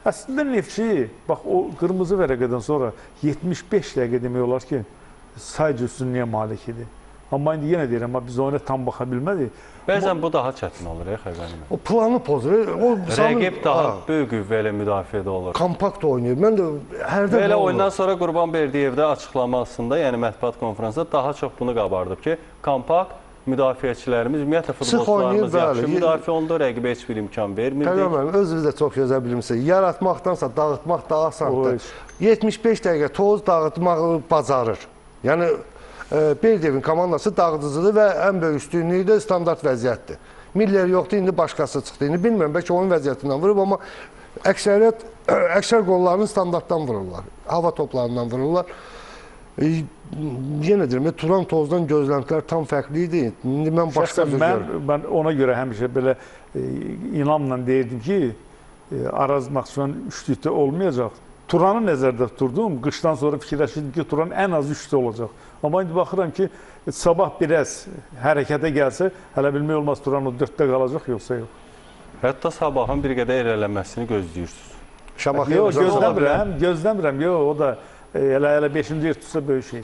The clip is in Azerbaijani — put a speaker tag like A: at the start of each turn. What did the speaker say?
A: Əslində Neftçi, bax o qırmızı vərəqədən sonra 75 dəqiqə demək olar ki, sayca üstünlüyə malik idi. Amma indi yenə deyirəm, biz oyuna tam baxa bilmədik.
B: Bəzən bu daha çətin olur, Xəqani.
C: O planı pozur.
B: Rəqib daha böyük qüvvəli müdafiədə olur.
C: Kompakt oynayır. Mən də hərdən
B: Belə oyundan sonra Qurbanberdiyevdə açıqlamasında, yəni mətbuat konferansında daha çox bunu qabardıb ki, kompakt müdafiəçilərimiz, ümumiyyətlə futbolçularımız yaxşı müdafiə olundu, rəqibə heç bir imkan vermirdik.
C: Təqəmmən, özünüz də çox gözəl bilmişsiniz. Yaratmaqdansa dağıtmaq daha asandır. 75 dəqiqə toz dağıtmağı bacarır. Yəni, Berdiyevin komandası dağıdıcıdır və ən böyük üstünlüyü də standart vəziyyətdir. Miller yoxdur, indi başqası çıxdı. İndi bilmirəm, bəlkə oyun vəziyyətindən vurub, amma əksər qollarını standartdan vururlar. Hava toplarından vururlar. Yenə deyirəm, Turan tozdan gözləntilər tam fərqli idi. İndi mən başqa cür görürüm.
A: Mən ona görə həmişə belə inamla deyirdim ki, Araz Naxçıvan üçlükdə olmayacaq. Turanı nəzərdə tuturdum, qışdan sonra fikirləşirdim ki, Turan ən az 3-də olacaq. Amma indi baxıram ki, sabah biraz hərəkətə gəlsə, hələ bilmək olmaz Turan o 4-də qalacaq, yoxsa yox.
B: Hətta sabahın bir qədər irələnməsini gözləyirsiniz.
A: Yox, gözləmirəm, yox, o da elə 5-ci yer tutsa böyük şey.